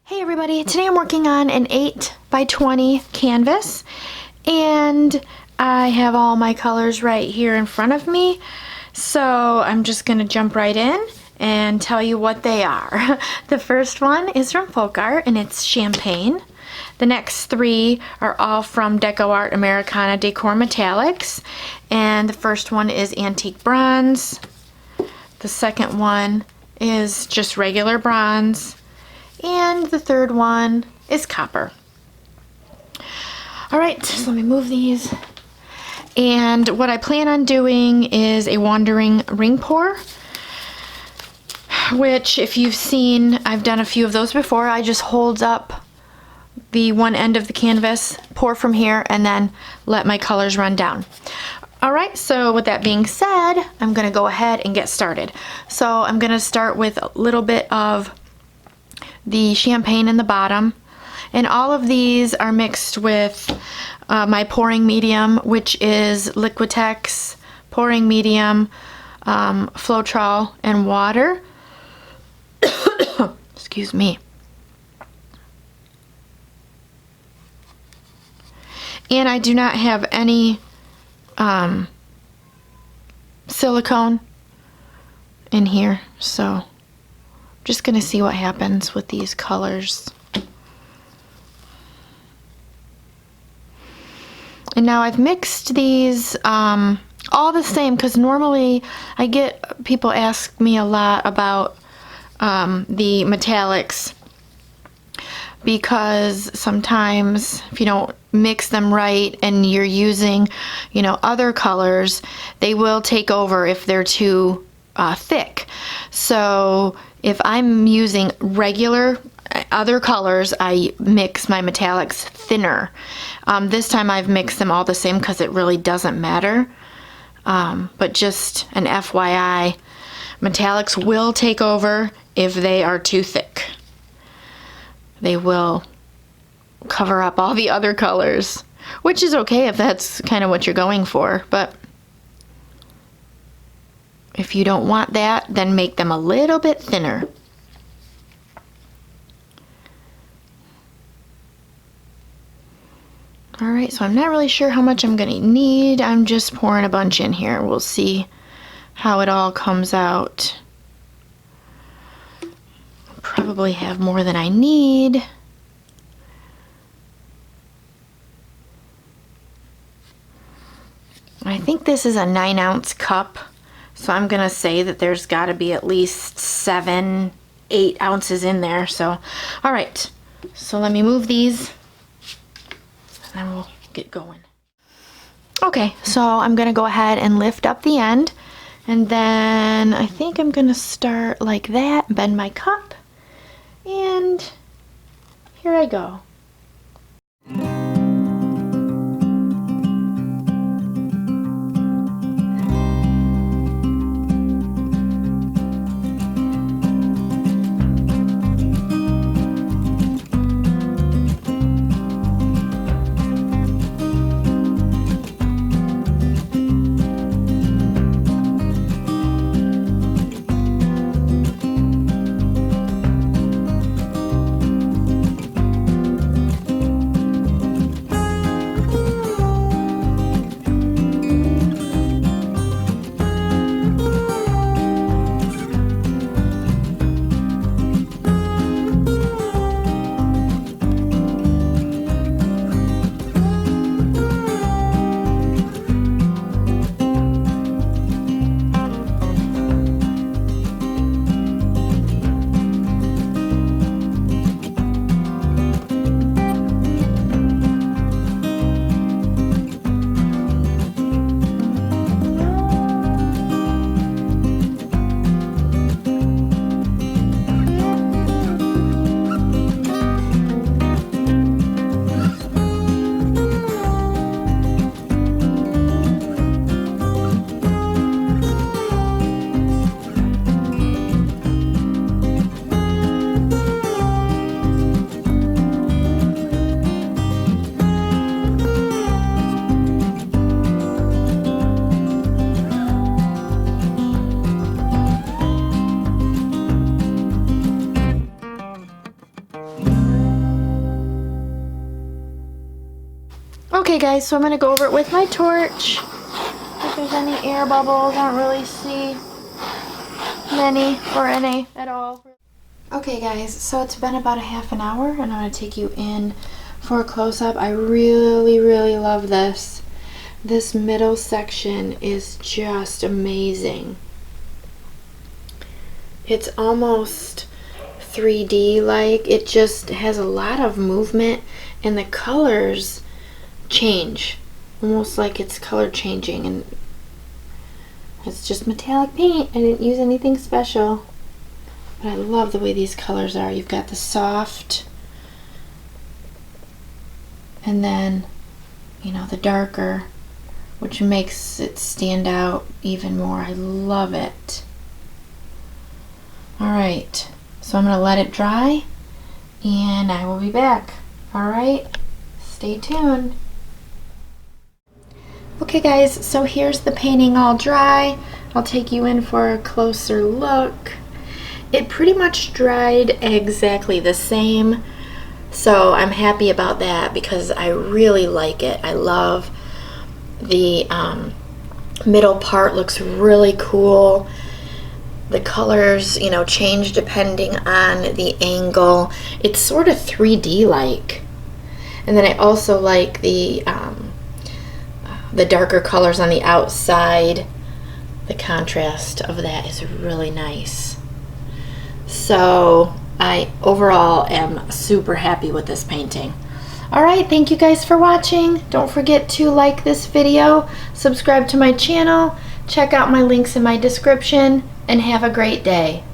Hey everybody, today I'm working on an 8 by 20 canvas and I have all my colors right here in front of me, so I'm just going to jump right in and tell you what they are. The first one is from FolkArt and it's Champagne. The next three are all from DecoArt Americana Decor Metallics, and the first one is Antique Bronze. The second one is just regular bronze. And the third one is Copper. Alright, so let me move these. And what I plan on doing is a wandering ring pour, which if you've seen, I've done a few of those before. I just hold up the one end of the canvas, pour from here, and then let my colors run down. Alright, so with that being said, I'm going to go ahead and get started. So I'm going to start with a little bit of the champagne in the bottom, and all of these are mixed with my pouring medium, which is Liquitex pouring medium, Floetrol, and water. Excuse me. And I do not have any silicone in here, so just gonna see what happens with these colors. And now I've mixed these all the same, because normally I get people ask me a lot about the metallics, because sometimes if you don't mix them right and you're using, you know, other colors, they will take over if they're too thick. So if I'm using regular other colors, I mix my metallics thinner. This time I've mixed them all the same because it really doesn't matter. But just an FYI, metallics will take over if they are too thick. They will cover up all the other colors, which is okay if that's kind of what you're going for, but if you don't want that, then make them a little bit thinner. Alright, so I'm not really sure how much I'm going to need. I'm just pouring a bunch in here. We'll see how it all comes out. Probably have more than I need. I think this is a 9-ounce cup. So I'm gonna say that there's got to be at least 7-8 ounces in there. So, all right. So let me move these, and then we'll get going. Okay, so I'm gonna go ahead and lift up the end, and then I think I'm gonna start like that, bend my cup, and here I go. Okay guys, so I'm gonna go over it with my torch. If there's any air bubbles, I don't really see many or any at all. Okay guys, so it's been about a half an hour and I'm gonna take you in for a close-up. I really love this. This middle section is just amazing. It's almost 3D like. It just has a lot of movement and the colors change. Almost like it's color changing, and it's just metallic paint. I didn't use anything special. But I love the way these colors are. You've got the soft and then, you know, the darker, which makes it stand out even more. I love it. Alright, so I'm going to let it dry and I will be back. Alright, stay tuned. Okay guys, so here's the painting all dry. I'll take you in for a closer look. It pretty much dried exactly the same, so I'm happy about that because I really like it. I love the middle part, looks really cool. The colors, you know, change depending on the angle. It's sort of 3D like. And then I also like the darker colors on the outside. The contrast of that is really nice. So I overall am super happy with this painting. Alright, thank you guys for watching. Don't forget to like this video, subscribe to my channel, check out my links in my description, and have a great day.